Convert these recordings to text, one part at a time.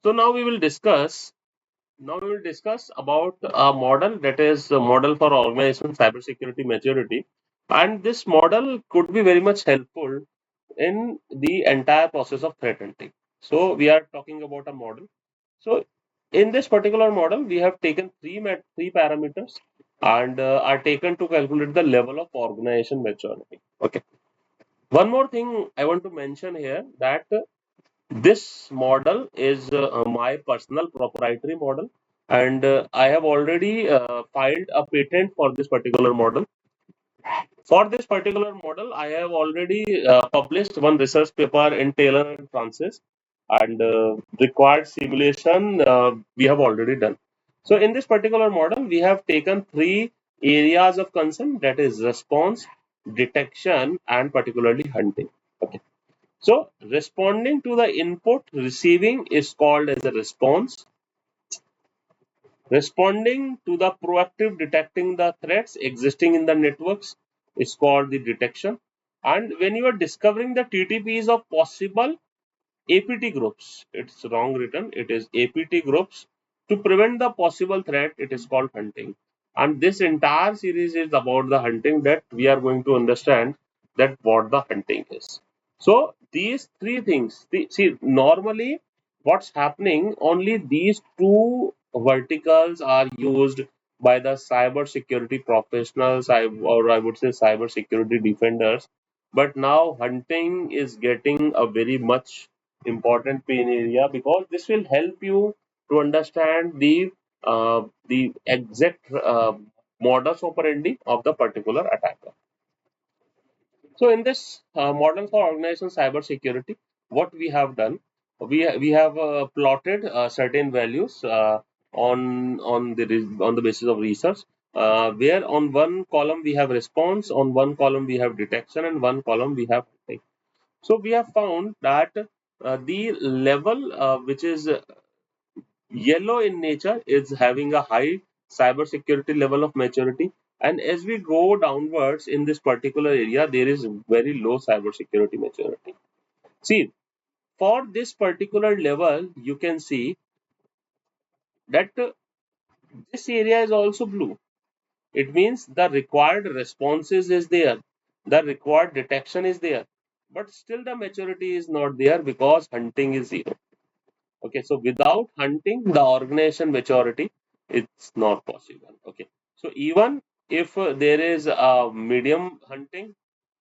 So now we will discuss about a model that is a model for organization cybersecurity maturity, and this model could be very much helpful in the entire process of threat hunting. So we are talking about a model. So in this particular model, we have taken three parameters and are taken to calculate the level of organization maturity. Okay. One more thing I want to mention here that this model is my personal proprietary model, and I have already filed a patent for this particular model. For this particular model, I have already published one research paper in Taylor and Francis, and required simulation we have already done. So, in this particular model, we have taken three areas of concern, that is response, detection, and particularly hunting. Okay. So, responding to the input receiving is called as a response. Responding to the proactive detecting the threats existing in the networks is called the detection. And when you are discovering the TTPs of possible APT groups, it's wrong written, it is APT groups, to prevent the possible threat, it is called hunting. And this entire series is about the hunting, that we are going to understand that what the hunting is. So these three things, see, normally what's happening, only these two verticals are used by the cyber security professionals, or I would say cyber security defenders. But now hunting is getting a very much important pain area, because this will help you to understand the exact modus operandi of the particular attacker. So in this model for organization cybersecurity, what we have done, we have plotted certain values on the basis of research, where on one column we have response, on one column we have detection, and one column we have hunting. So we have found that the level which is yellow in nature is having a high cybersecurity level of maturity, and as we go downwards in this particular area, there is very low cybersecurity maturity. See, for this particular level, you can see that this area is also blue. It means the required responses is there, the required detection is there, but still the maturity is not there because hunting is zero. Okay, so without hunting, the organization maturity, it's not possible. Okay, so even if there is a medium hunting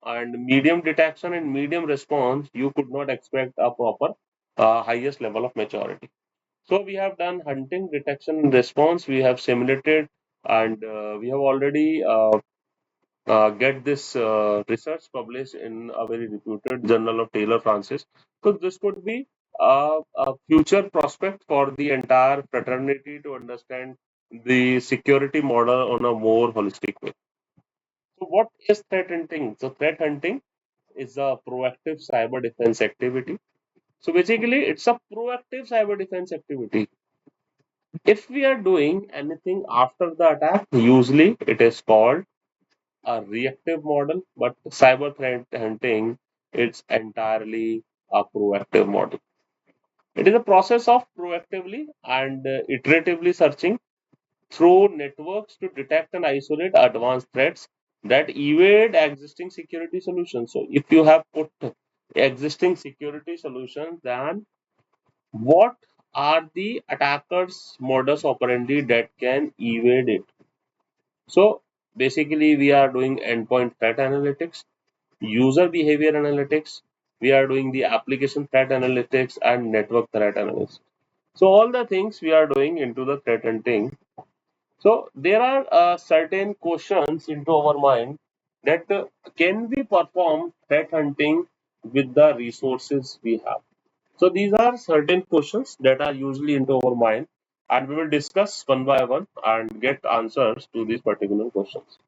and medium detection and medium response, you could not expect a proper highest level of maturity. So we have done hunting, detection, and response. We have simulated, and we have already get this research published in a very reputed journal of Taylor Francis. So this could be a future prospect for the entire fraternity to understand the security model on a more holistic way. So what is threat hunting? So threat hunting is a proactive cyber defense activity. So basically, it's a proactive cyber defense activity. If we are doing anything after the attack, usually it is called a reactive model, but cyber threat hunting, it's entirely a proactive model. It is a process of proactively and iteratively searching through networks to detect and isolate advanced threats that evade existing security solutions. So, if you have put existing security solutions, then what are the attackers' modus operandi that can evade it? So, basically, we are doing endpoint threat analytics, user behavior analytics, we are doing the application threat analytics and network threat analysis. So all the things we are doing into the threat hunting. So there are certain questions into our mind that can we perform threat hunting with the resources we have. So these are certain questions that are usually into our mind, and we will discuss one by one and get answers to these particular questions.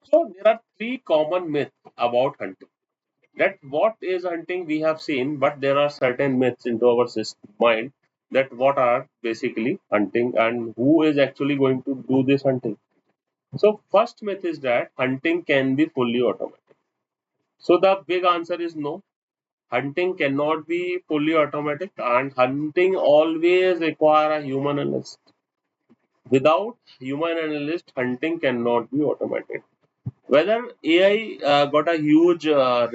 So there are three common myths about hunting. That what is hunting we have seen, but there are certain myths into our mind that what are basically hunting and who is actually going to do this hunting. So first myth is that hunting can be fully automated. So the big answer is no. hunting cannot be fully automatic, and hunting always require a human analyst. Without human analyst, hunting cannot be automated. Whether AI got a huge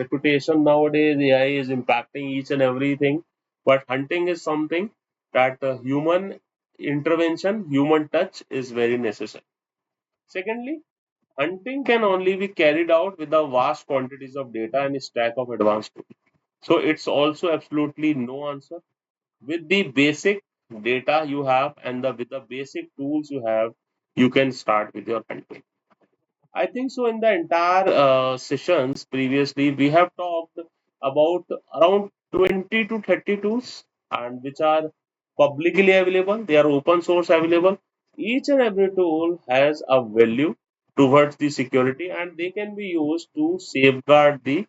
reputation nowadays, AI is impacting each and everything, but hunting is something that human intervention, human touch is very necessary. Secondly, hunting can only be carried out with the vast quantities of data and a stack of advanced tools. So it's also absolutely no answer. With the basic data you have and with the basic tools you have, you can start with your hunting. I think so. In the entire sessions previously, we have talked about around 20 to 30 tools, and which are publicly available. They are open source available. Each and every tool has a value towards the security, and they can be used to safeguard the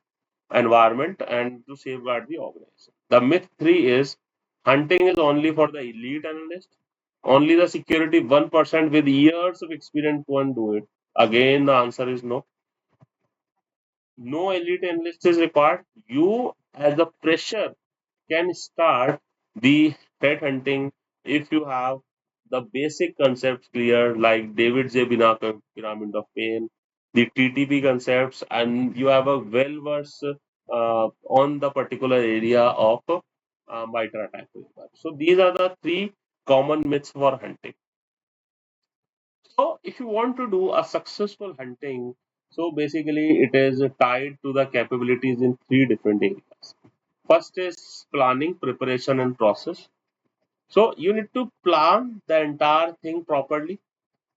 environment and to safeguard the organization. The myth three is hunting is only for the elite analyst. Only the security 1% with years of experience can do it. Again, the answer is no. No elite analyst is required. You, as a fresher, can start the threat hunting if you have the basic concepts clear, like David J. Binaka pyramid of pain, the TTP concepts, and you have a well versed on the particular area of miter attack. So these are the three common myths for hunting. So, if you want to do a successful hunting, so basically it is tied to the capabilities in three different areas. First is planning, preparation, and process. So, you need to plan the entire thing properly.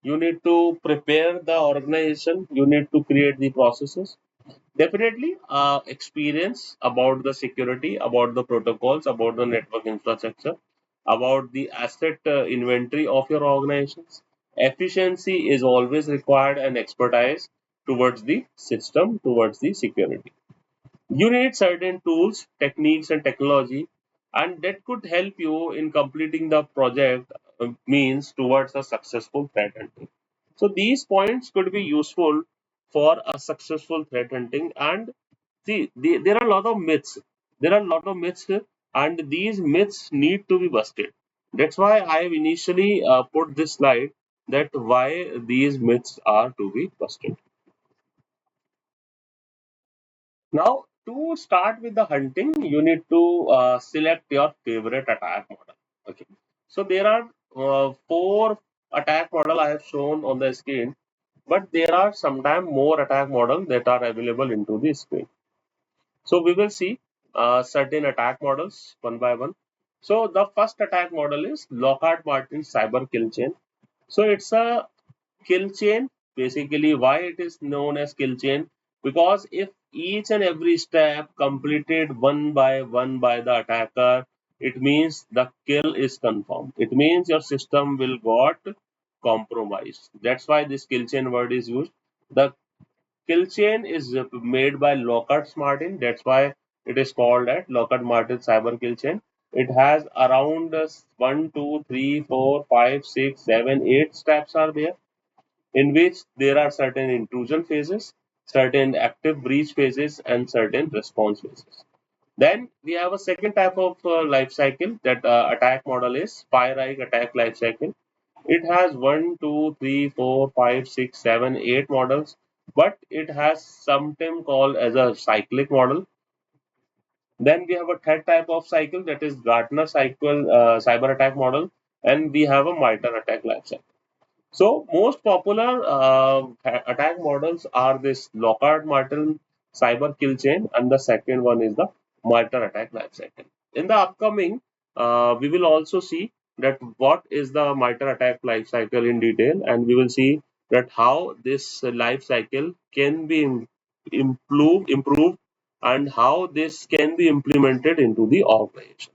You need to prepare the organization. You need to create the processes. Definitely, experience about the security, about the protocols, about the network infrastructure, about the asset inventory of your organizations. Efficiency is always required and expertise towards the system, towards the security. You need certain tools, techniques, and technology, and that could help you in completing the project means towards a successful threat hunting. So these points could be useful for a successful threat hunting. And see, there are a lot of myths. There are a lot of myths, and these myths need to be busted. That's why I have initially put this slide that why these myths are to be busted. Now, to start with the hunting, you need to select your favorite attack model. Okay. So there are four attack model I have shown on the screen, but there are sometimes more attack models that are available into the screen. So we will see certain attack models one by one. So the first attack model is Lockhart Martin Cyber Kill Chain. So it's a kill chain. Basically, why it is known as kill chain? Because if each and every step completed one by the attacker, it means the kill is confirmed. It means your system will got compromised. That's why this kill chain word is used. The kill chain is made by Lockhart Martin. That's why it is called at Lockhart Martin Cyber Kill Chain. It has around 1, 2, 3, 4, 5, 6, 7, 8 steps are there, in which there are certain intrusion phases, certain active breach phases, and certain response phases. Then we have a second type of life cycle that attack model is Spy-like attack life cycle. It has one, 2, 3, 4, 5, 6, 7, 8 models, but it has sometimes called as a cyclic model. Then we have a third type of cycle that is Gartner cycle cyber attack model, and we have a MITRE attack life cycle. So most popular attack models are this Lockhart Martin cyber kill chain, and the second one is the MITRE attack lifecycle. In the upcoming, we will also see that what is the MITRE attack lifecycle in detail, and we will see that how this life cycle can be improved, and how this can be implemented into the organization.